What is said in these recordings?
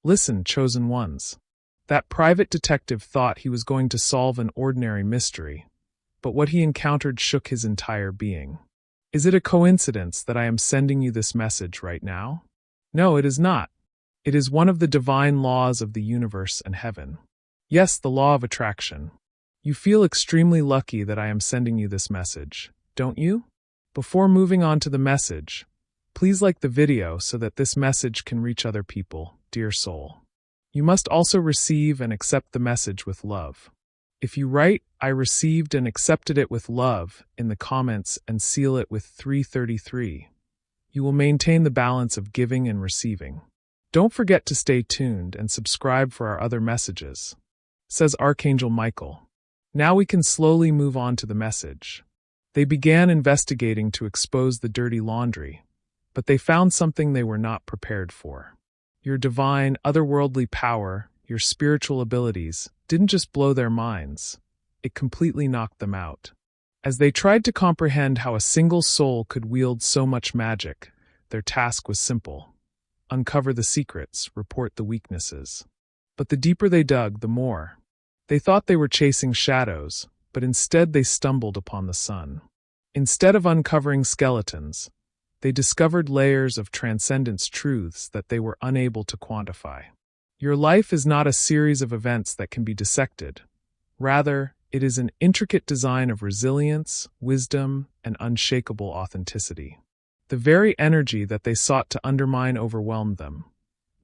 Listen, chosen ones. That private detective thought he was going to solve an ordinary mystery, but what he encountered shook his entire being. Is it a coincidence that I am sending you this message right now? No, it is not. It is one of the divine laws of the universe and heaven. Yes, the law of attraction. You feel extremely lucky that I am sending you this message, don't you? Before moving on to the message, please like the video so that this message can reach other people, dear soul. You must also receive and accept the message with love. If you write, I received and accepted it with love, in the comments and seal it with 333, you will maintain the balance of giving and receiving. Don't forget to stay tuned and subscribe for our other messages, says Archangel Michael. Now we can slowly move on to the message. They began investigating to expose the dirty laundry, but they found something they were not prepared for. Your divine, otherworldly power, your spiritual abilities, didn't just blow their minds, it completely knocked them out. As they tried to comprehend how a single soul could wield so much magic, their task was simple. Uncover the secrets, report the weaknesses. But the deeper they dug, the more. They thought they were chasing shadows, but instead they stumbled upon the sun. Instead of uncovering skeletons, they discovered layers of transcendence truths that they were unable to quantify. Your life is not a series of events that can be dissected. Rather, it is an intricate design of resilience, wisdom, and unshakable authenticity. The very energy that they sought to undermine overwhelmed them,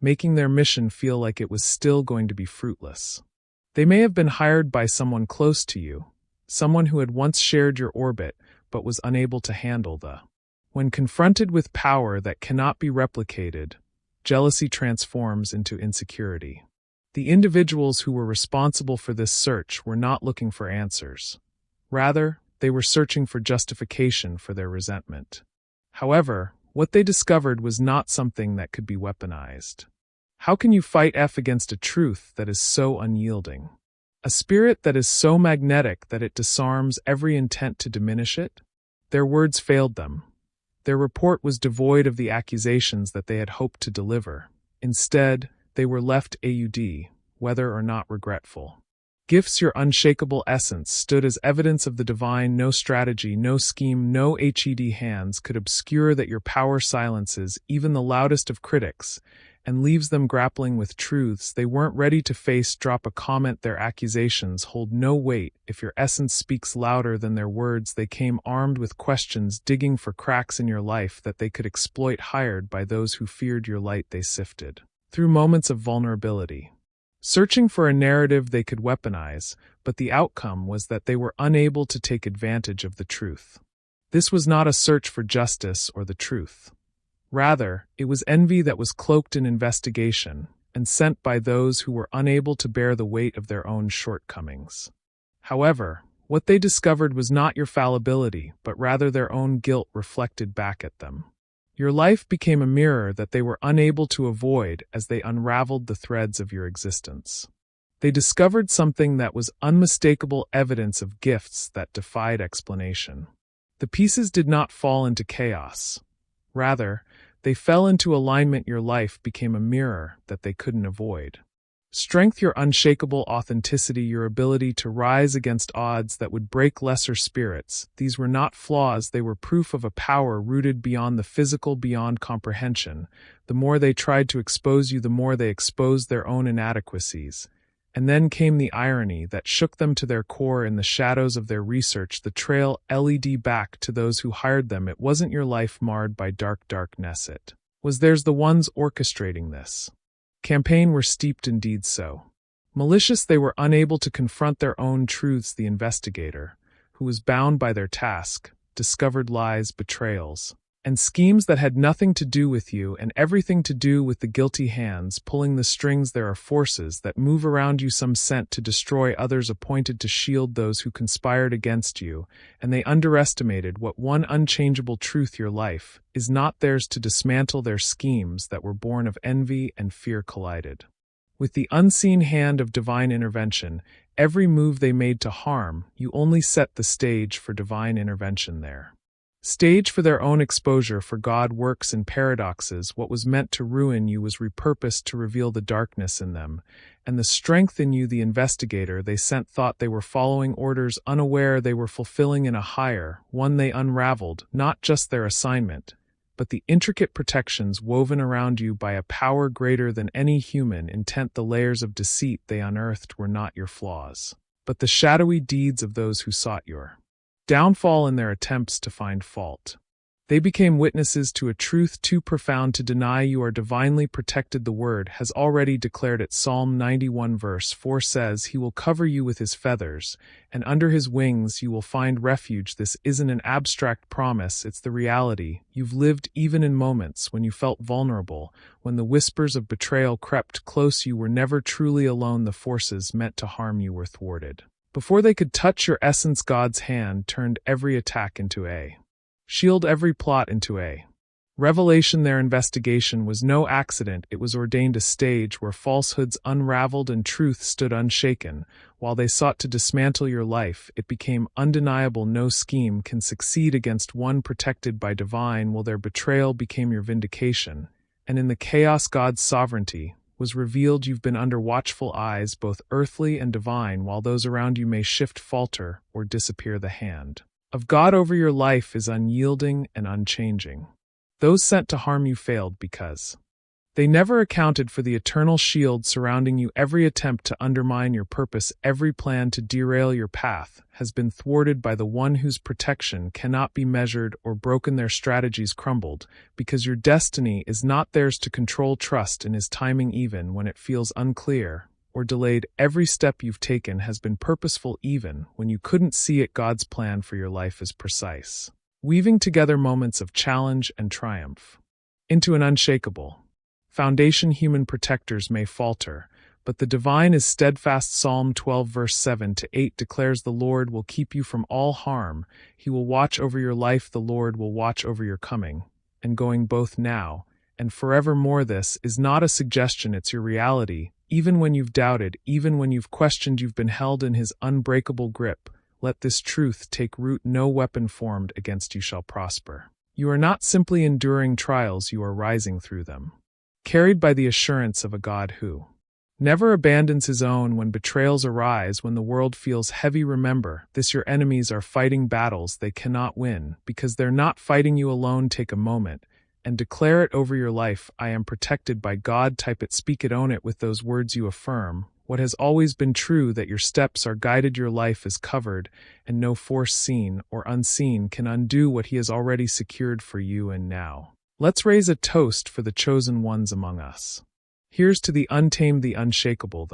making their mission feel like it was still going to be fruitless. They may have been hired by someone close to you, someone who had once shared your orbit but was unable to handle the. When confronted with power that cannot be replicated, jealousy transforms into insecurity. The individuals who were responsible for this search were not looking for answers. Rather, they were searching for justification for their resentment. However, what they discovered was not something that could be weaponized. How can you fight against a truth that is so unyielding? A spirit that is so magnetic that it disarms every intent to diminish it? Their words failed them. Their report was devoid of the accusations that they had hoped to deliver. Instead, they were left AUD, whether or not regretful. Gifts, your unshakable essence, stood as evidence of the divine. No strategy, no scheme, no HED hands could obscure that your power silences even the loudest of critics and leaves them grappling with truths they weren't ready to face. Drop a comment. Their accusations hold no weight. If your essence speaks louder than their words, they came armed with questions, digging for cracks in your life that they could exploit. Hired by those who feared your light, they sifted through moments of vulnerability, searching for a narrative they could weaponize, but the outcome was that they were unable to take advantage of the truth. This was not a search for justice or the truth. Rather, it was envy that was cloaked in investigation and sent by those who were unable to bear the weight of their own shortcomings. However, what they discovered was not your fallibility, but rather their own guilt reflected back at them. Your life became a mirror that they were unable to avoid as they unraveled the threads of your existence. They discovered something that was unmistakable evidence of gifts that defied explanation. The pieces did not fall into chaos. Rather, they fell into alignment. Your life became a mirror that they couldn't avoid. Strength, your unshakable authenticity, your ability to rise against odds that would break lesser spirits. These were not flaws, they were proof of a power rooted beyond the physical, beyond comprehension. The more they tried to expose you, the more they exposed their own inadequacies. And then came the irony that shook them to their core. In the shadows of their research, the trail led back to those who hired them. It wasn't your life marred by darkness, it was theirs. The ones orchestrating this campaign were steeped in deeds so malicious they were unable to confront their own truths. The investigator, who was bound by their task, discovered lies, betrayals, and schemes that had nothing to do with you and everything to do with the guilty hands pulling the strings. There are forces that move around you, some sent to destroy, others appointed to shield those who conspired against you, and they underestimated what one unchangeable truth: your life is not theirs to dismantle. Their schemes that were born of envy and fear collided with the unseen hand of divine intervention. Every move they made to harm you only set the stage for divine intervention there. Stage for their own exposure, for God works in paradoxes. What was meant to ruin you was repurposed to reveal the darkness in them, and the strength in you, the investigator, they sent thought they were following orders, unaware they were fulfilling in a higher one. They unraveled, not just their assignment, but the intricate protections woven around you by a power greater than any human intent. The layers of deceit they unearthed were not your flaws, but the shadowy deeds of those who sought your downfall in their attempts to find fault. They became witnesses to a truth too profound to deny. You are divinely protected. The Word has already declared it. Psalm 91 verse 4 says, He will cover you with His feathers, and under His wings you will find refuge. This isn't an abstract promise, it's the reality. You've lived even in moments when you felt vulnerable, when the whispers of betrayal crept close. You were never truly alone. The forces meant to harm you were thwarted before they could touch your essence. God's hand turned every attack into a shield, every plot into a revelation. Their investigation was no accident, it was ordained, a stage where falsehoods unraveled and truth stood unshaken. While they sought to dismantle your life, it became undeniable no scheme can succeed against one protected by divine will. Their betrayal became your vindication, and in the chaos God's sovereignty was revealed. You've been under watchful eyes, both earthly and divine, while those around you may shift, falter, or disappear. The hand of God over your life is unyielding and unchanging. Those sent to harm you failed because they never accounted for the eternal shield surrounding you. Every attempt to undermine your purpose, every plan to derail your path, has been thwarted by the one whose protection cannot be measured or broken. Their strategies crumbled, because your destiny is not theirs to control. Trust in His timing even when it feels unclear or delayed. Every step you've taken has been purposeful even when you couldn't see it. God's plan for your life is precise, weaving together moments of challenge and triumph into an unshakable foundation. Human protectors may falter, but the divine is steadfast. Psalm 12 verse 7 to 8 declares, The Lord will keep you from all harm. He will watch over your life. The Lord will watch over your coming and going, both now and forevermore. This is not a suggestion, it's your reality. Even when you've doubted, even when you've questioned, you've been held in His unbreakable grip. Let this truth take root. No weapon formed against you shall prosper. You are not simply enduring trials, you are rising through them, carried by the assurance of a God who never abandons His own. When betrayals arise, when the world feels heavy, remember this: your enemies are fighting battles they cannot win, because they're not fighting you alone. Take a moment and declare it over your life. I am protected by God. Type it, speak it, own it. With those words you affirm what has always been true, that your steps are guided, your life is covered, and no force seen or unseen can undo what He has already secured for you. And now, let's raise a toast for the chosen ones among us. Here's to the untamed, the unshakable,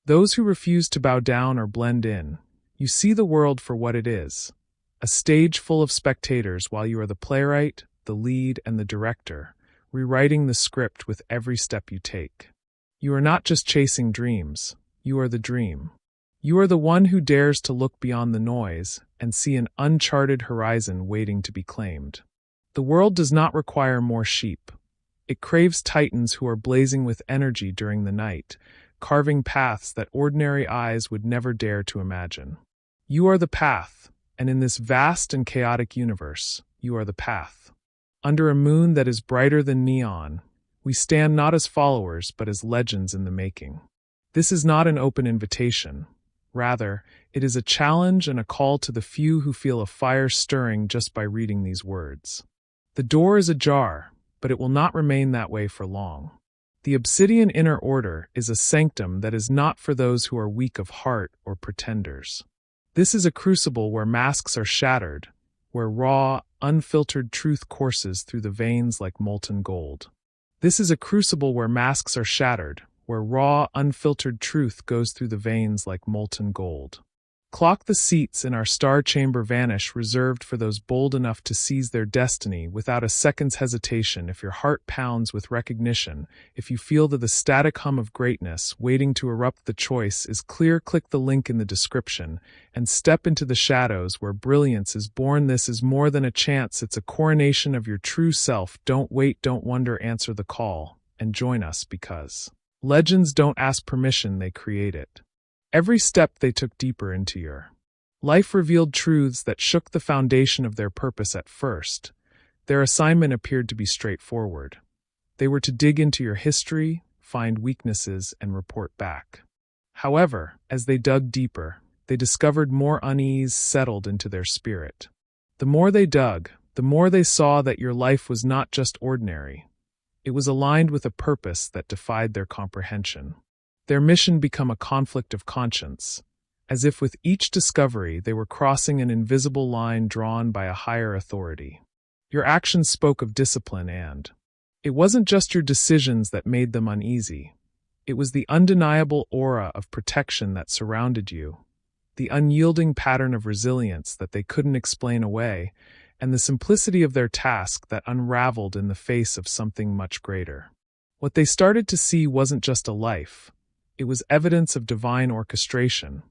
those who refuse to bow down or blend in. You see the world for what it is, a stage full of spectators, while you are the playwright, the lead, and the director, rewriting the script with every step you take. You are not just chasing dreams, you are the dream. You are the one who dares to look beyond the noise and see an uncharted horizon waiting to be claimed. The world does not require more sheep. It craves titans who are blazing with energy during the night, carving paths that ordinary eyes would never dare to imagine. You are the path, and in this vast and chaotic universe, you are the path. Under a moon that is brighter than neon, we stand not as followers but as legends in the making. This is not an open invitation. Rather, it is a challenge and a call to the few who feel a fire stirring just by reading these words. The door is ajar, but it will not remain that way for long. The obsidian inner order is a sanctum that is not for those who are weak of heart or pretenders. This is a crucible where masks are shattered, where raw, unfiltered truth courses through the veins like molten gold. This is a crucible where masks are shattered, where raw, unfiltered truth goes through the veins like molten gold. Clock the seats in our star chamber vanish, reserved for those bold enough to seize their destiny without a second's hesitation. If your heart pounds with recognition, if you feel the static hum of greatness waiting to erupt, the choice is clear. Click the link in the description and step into the shadows where brilliance is born. This is more than a chance, it's a coronation of your true self. Don't wait, don't wonder, answer the call and join us, because legends don't ask permission, they create it. Every step they took deeper into your Life revealed truths that shook the foundation of their purpose at first. Their assignment appeared to be straightforward. They were to dig into your history, find weaknesses, and report back. However, as they dug deeper, they discovered more unease settled into their spirit. The more they dug, the more they saw that your life was not just ordinary. It was aligned with a purpose that defied their comprehension. Their mission became a conflict of conscience, as if with each discovery they were crossing an invisible line drawn by a higher authority. Your actions spoke of discipline and it wasn't just your decisions that made them uneasy. It was the undeniable aura of protection that surrounded you, the unyielding pattern of resilience that they couldn't explain away, and the simplicity of their task that unraveled in the face of something much greater. What they started to see wasn't just a life, it was evidence of divine orchestration,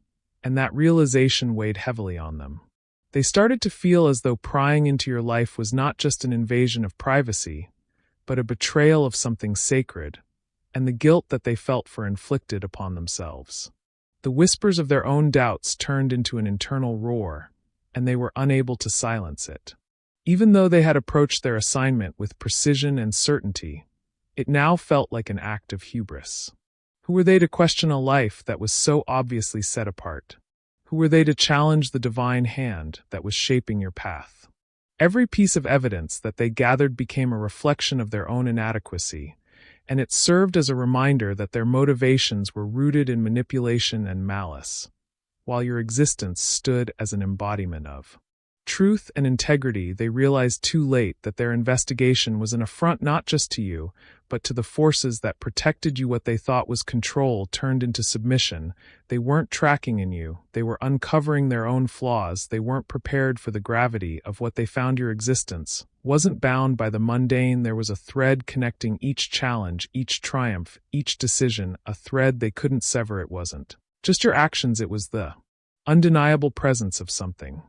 and that realization weighed heavily on them. They started to feel as though prying into your life was not just an invasion of privacy, but a betrayal of something sacred, and the guilt that they felt for inflicted upon themselves. The whispers of their own doubts turned into an internal roar, and they were unable to silence it. Even though they had approached their assignment with precision and certainty, it now felt like an act of hubris. Who were they to question a life that was so obviously set apart? Who were they to challenge the divine hand that was shaping your path? Every piece of evidence that they gathered became a reflection of their own inadequacy, and it served as a reminder that their motivations were rooted in manipulation and malice, while your existence stood as an embodiment of truth and integrity. They realized too late that their investigation was an affront not just to you, but to the forces that protected you. What they thought was control turned into submission. They weren't tracking in you, they were uncovering their own flaws. They weren't prepared for the gravity of what they found. Your existence wasn't bound by the mundane. There was a thread connecting each challenge, each triumph, each decision, a thread they couldn't sever. It wasn't just your actions, it was the undeniable presence of something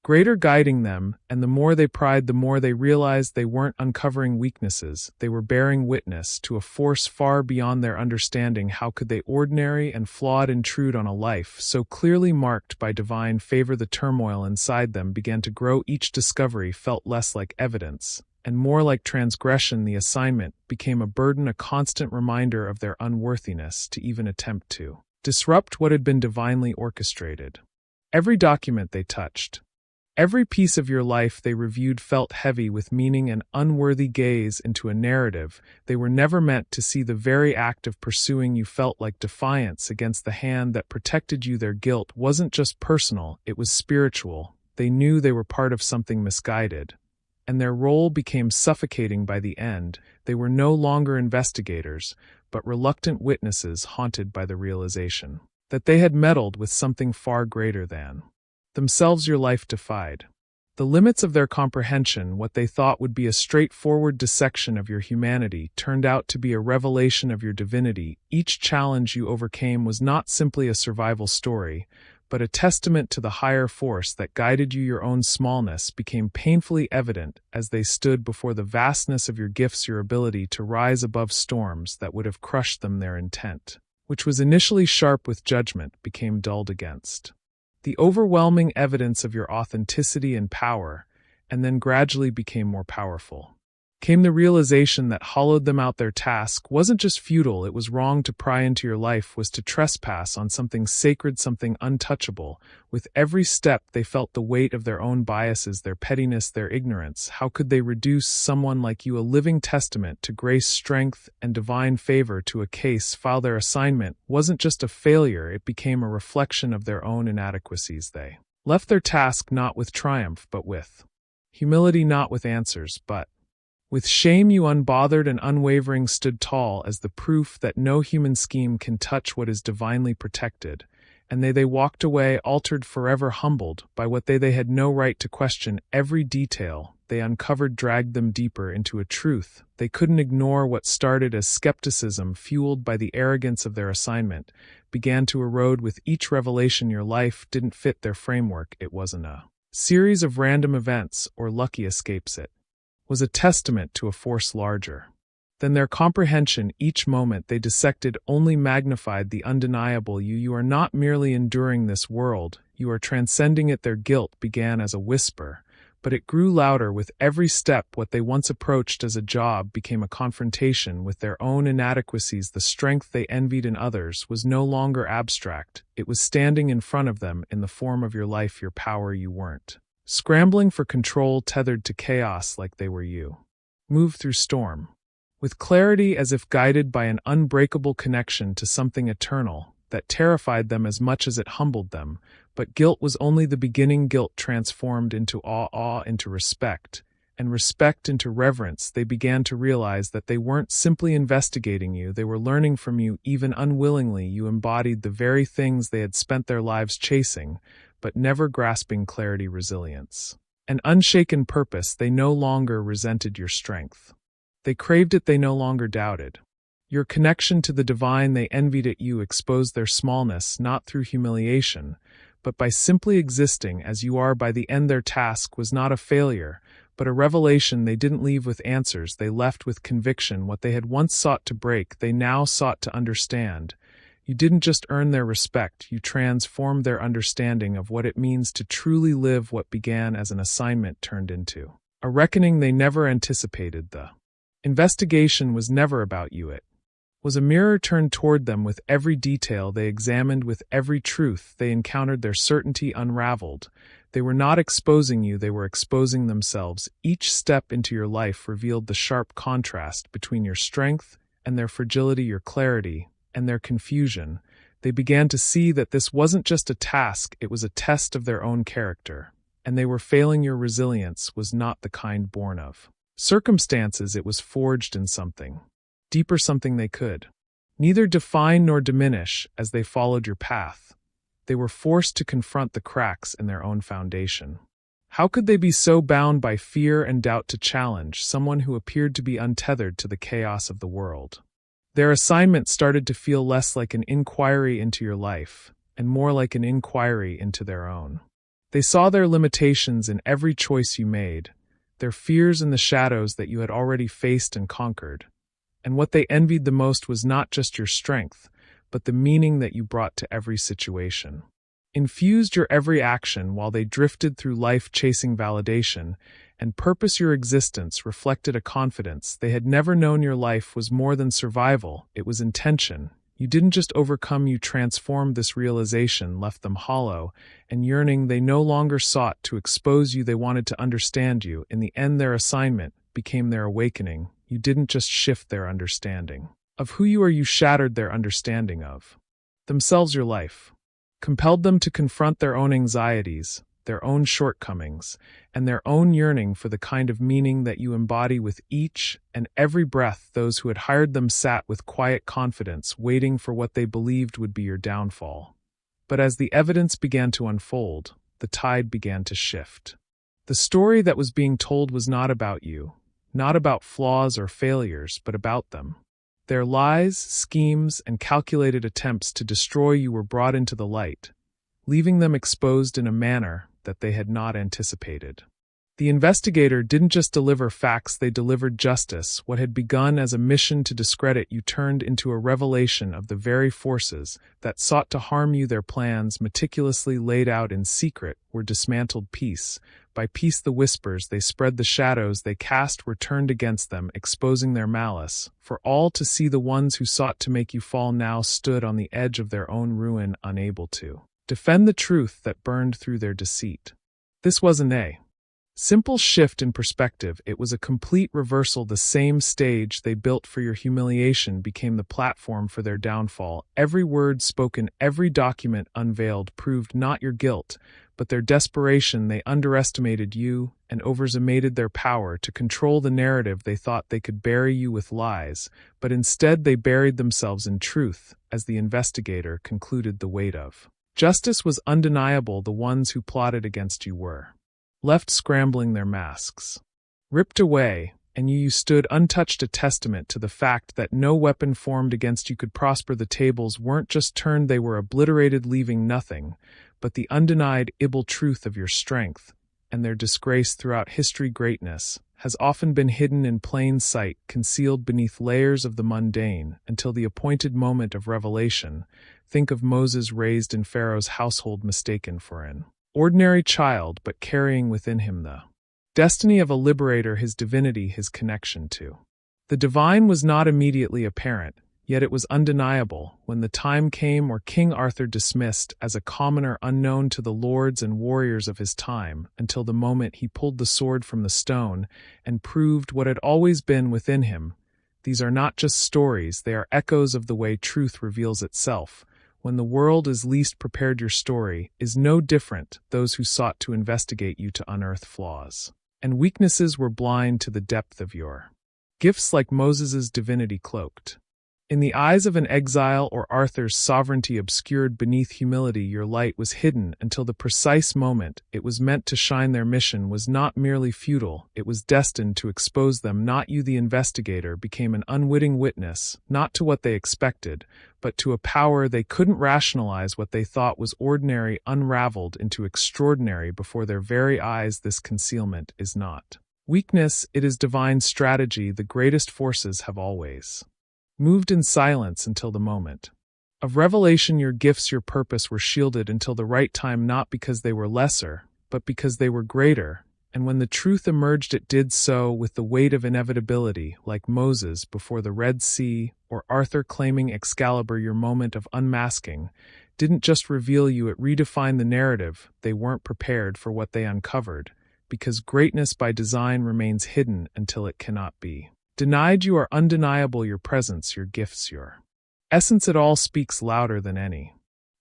greater guiding them, and the more they pried, the more they realized they weren't uncovering weaknesses, they were bearing witness to a force far beyond their understanding. How could they, ordinary and flawed, intrude on a life so clearly marked by divine favor? The turmoil inside them began to grow. Each discovery felt less like evidence, and more like transgression. The assignment became a burden, a constant reminder of their unworthiness to even attempt to disrupt what had been divinely orchestrated. Every document they touched, every piece of your life they reviewed felt heavy with meaning, an unworthy gaze into a narrative they were never meant to see. The very act of pursuing you felt like defiance against the hand that protected you. Their guilt wasn't just personal, it was spiritual. They knew they were part of something misguided, and their role became suffocating. By the end, they were no longer investigators, but reluctant witnesses haunted by the realization that they had meddled with something far greater than themselves. Your life defied the limits of their comprehension. What they thought would be a straightforward dissection of your humanity turned out to be a revelation of your divinity. Each challenge you overcame was not simply a survival story, but a testament to the higher force that guided you. Your own smallness became painfully evident as they stood before the vastness of your gifts, your ability to rise above storms that would have crushed them. Their intent, which was initially sharp with judgment, became dulled against the overwhelming evidence of your authenticity and power, and then gradually became more powerful. Came the realization that hollowed them out. Their task wasn't just futile, it was wrong. To pry into your life was to trespass on something sacred, something untouchable. With every step they felt the weight of their own biases, their pettiness, their ignorance. How could they reduce someone like you, a living testament to grace, strength, and divine favor, to a case file? Their assignment wasn't just a failure, it became a reflection of their own inadequacies. They left their task not with triumph, but with humility, not with answers, but with shame. You, unbothered and unwavering, stood tall as the proof that no human scheme can touch what is divinely protected, and they walked away, altered forever, humbled by what they had no right to question. Every detail they uncovered dragged them deeper into a truth they couldn't ignore. What started as skepticism, fueled by the arrogance of their assignment, began to erode with each revelation. Your life didn't fit their framework. It wasn't a series of random events or lucky escapes. It was a testament to a force larger than their comprehension. Each moment they dissected only magnified the undeniable. You are not merely enduring this world, You are transcending it. Their guilt began as a whisper, but it grew louder with every step. What they once approached as a job became a confrontation with their own inadequacies. The strength they envied in others was no longer abstract. It was standing in front of them in the form of your life, your power. You weren't scrambling for control, tethered to chaos like they were you. Move through storm. With clarity, as if guided by an unbreakable connection to something eternal that terrified them as much as it humbled them. But guilt was only the beginning. Guilt transformed into awe into respect, and respect into reverence. They began to realize that they weren't simply investigating you, they were learning from you. Even unwillingly, you embodied the very things they had spent their lives chasing, but never grasping: clarity, resilience, an unshaken purpose. They no longer resented your strength. They craved it. They no longer doubted your connection to the divine. They envied it. You exposed their smallness, not through humiliation, but by simply existing as you are. By the end, their task was not a failure, but a revelation. They didn't leave with answers. They left with conviction. What they had once sought to break, they now sought to understand. You didn't just earn their respect, you transformed their understanding of what it means to truly live. What began as an assignment turned into a reckoning they never anticipated. The investigation was never about you. It was a mirror turned toward them. With every detail they examined, with every truth they encountered, their certainty unraveled. They were not exposing you, they were exposing themselves. Each step into your life revealed the sharp contrast between your strength and their fragility, your clarity and their confusion. They began to see that this wasn't just a task, it was a test of their own character. And they were failing. Your resilience was not the kind born of circumstances, it was forged in something deeper, something they could neither define nor diminish. As they followed your path, they were forced to confront the cracks in their own foundation. How could they be so bound by fear and doubt to challenge someone who appeared to be untethered to the chaos of the world? Their assignment started to feel less like an inquiry into your life, and more like an inquiry into their own. They saw their limitations in every choice you made, their fears in the shadows that you had already faced and conquered. And what they envied the most was not just your strength, but the meaning that you brought to every situation. Infused your every action while they drifted through life chasing validation and purpose. Your existence reflected a confidence they had never known. Your life was more than survival, it was intention. You didn't just overcome, you transformed. This realization left them hollow and yearning. They no longer sought to expose you, they wanted to understand you. In the end, their assignment became their awakening. You didn't just shift their understanding of who you are, you shattered their understanding of themselves. Your life compelled them to confront their own anxieties, their own shortcomings, and their own yearning for the kind of meaning that you embody. With each and every breath, those who had hired them sat with quiet confidence, waiting for what they believed would be your downfall. But as the evidence began to unfold, the tide began to shift. The story that was being told was not about you, not about flaws or failures, but about them. Their lies, schemes, and calculated attempts to destroy you were brought into the light, leaving them exposed in a manner that they had not anticipated. The investigator didn't just deliver facts, they delivered justice. What had begun as a mission to discredit you turned into a revelation of the very forces that sought to harm you. Their plans, meticulously laid out in secret, were dismantled piece by piece. The whispers they spread, the shadows they cast were turned against them, exposing their malice for all to see. The ones who sought to make you fall now stood on the edge of their own ruin, unable to defend the truth that burned through their deceit. This wasn't a simple shift in perspective, it was a complete reversal. The same stage they built for your humiliation became the platform for their downfall. Every word spoken, every document unveiled proved not your guilt, but their desperation. They underestimated you and overestimated their power to control the narrative. They thought they could bury you with lies, but instead they buried themselves in truth. As the investigator concluded, the weight of justice was undeniable. The ones who plotted against you were left scrambling, their masks ripped away, and you stood untouched, a testament to the fact that no weapon formed against you could prosper. The tables weren't just turned, they were obliterated, leaving nothing but the undeniable truth of your strength and their disgrace throughout history. Greatness has often been hidden in plain sight, concealed beneath layers of the mundane, until the appointed moment of revelation. Think of Moses raised in Pharaoh's household, mistaken for an ordinary child, but carrying within him the destiny of a liberator, his divinity, his connection to the divine was not immediately apparent, yet it was undeniable when the time came. Or King Arthur, dismissed as a commoner unknown to the lords and warriors of his time, until the moment he pulled the sword from the stone and proved what had always been within him. These are not just stories, they are echoes of the way truth reveals itself. When the world is least prepared, your story is no different. Those who sought to investigate you to unearth flaws and weaknesses were blind to the depth of your gifts, like Moses's divinity cloaked in the eyes of an exile, or Arthur's sovereignty obscured beneath humility. Your light was hidden until the precise moment it was meant to shine. Their mission was not merely futile, it was destined to expose them. Not you, the investigator, became an unwitting witness, not to what they expected, but to a power they couldn't rationalize. What they thought was ordinary unraveled into extraordinary before their very eyes. This concealment is not weakness, it is divine strategy. The greatest forces have always moved in silence until the moment of revelation. Your gifts, your purpose were shielded until the right time, not because they were lesser, but because they were greater. And when the truth emerged, it did so with the weight of inevitability, like Moses before the Red Sea, or Arthur claiming Excalibur. Your moment of unmasking didn't just reveal you, it redefined the narrative. They weren't prepared for what they uncovered, because greatness by design remains hidden until it cannot be denied. You are undeniable, your presence, your gifts, your essence, it all speaks louder than any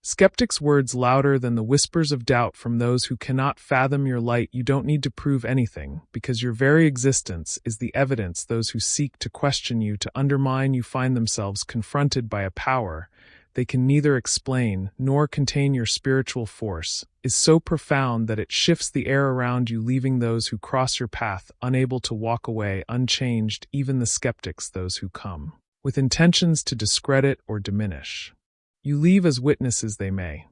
skeptic's words, louder than the whispers of doubt from those who cannot fathom your light. You don't need to prove anything, because your very existence is the evidence. Those who seek to question you, to undermine you, find themselves confronted by a power they can neither explain nor contain. Your spiritual force is so profound that it shifts the air around you, leaving those who cross your path unable to walk away unchanged. Even the skeptics, those who come with intentions to discredit or diminish you, leave as witnesses. They may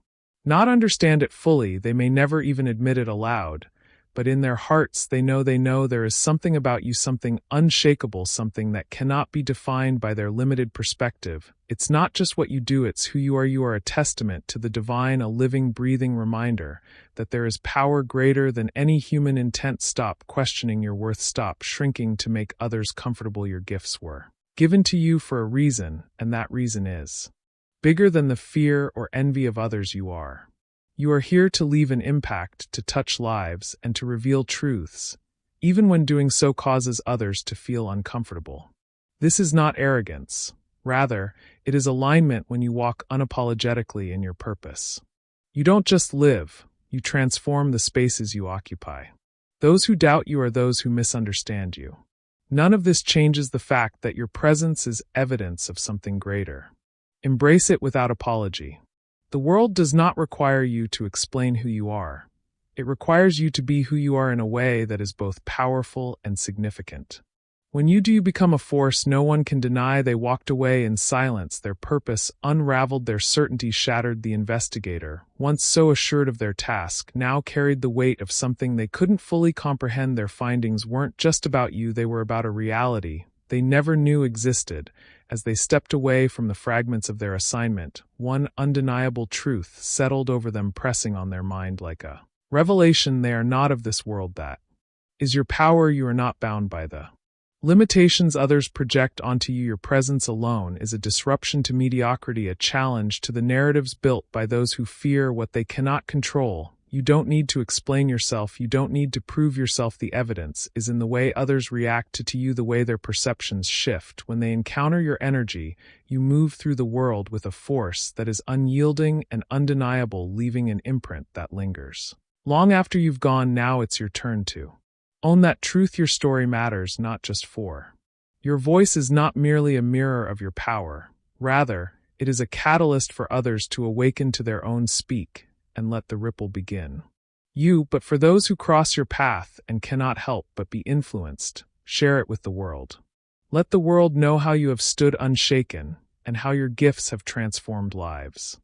not understand it fully, they may never even admit it aloud, but in their hearts they know there is something about you, something unshakable, something that cannot be defined by their limited perspective. It's not just what you do, it's who you are. You are a testament to the divine, a living, breathing reminder that there is power greater than any human intent. Stop questioning your worth, stop shrinking to make others comfortable. Your gifts were given to you for a reason, and that reason is bigger than the fear or envy of others. You are here to leave an impact, to touch lives, and to reveal truths, even when doing so causes others to feel uncomfortable. This is not arrogance. Rather, it is alignment. When you walk unapologetically in your purpose, you don't just live, you transform the spaces you occupy. Those who doubt you are those who misunderstand you. None of this changes the fact that your presence is evidence of something greater. Embrace it without apology. The world does not require you to explain who you are. It requires you to be who you are in a way that is both powerful and significant. When you do, you become a force no one can deny. They walked away in silence, their purpose unraveled, their certainty shattered. The investigator, once so assured of their task, now carried the weight of something they couldn't fully comprehend. Their findings weren't just about you, they were about a reality they never knew existed. As they stepped away from the fragments of their assignment, one undeniable truth settled over them, pressing on their mind like a revelation. They are not of this world. That is your power. You are not bound by the limitations others project onto you. Your presence alone is a disruption to mediocrity, a challenge to the narratives built by those who fear what they cannot control. You don't need to explain yourself, you don't need to prove yourself. The evidence is in the way others react to you, the way their perceptions shift. When they encounter your energy, you move through the world with a force that is unyielding and undeniable, leaving an imprint that lingers long after you've gone. Now it's your turn to own that truth. Your story matters, not just for your voice is not merely a mirror of your power. Rather, it is a catalyst for others to awaken to their own. Speak and let the ripple begin. But for those who cross your path and cannot help but be influenced, share it with the world. Let the world know how you have stood unshaken and how your gifts have transformed lives.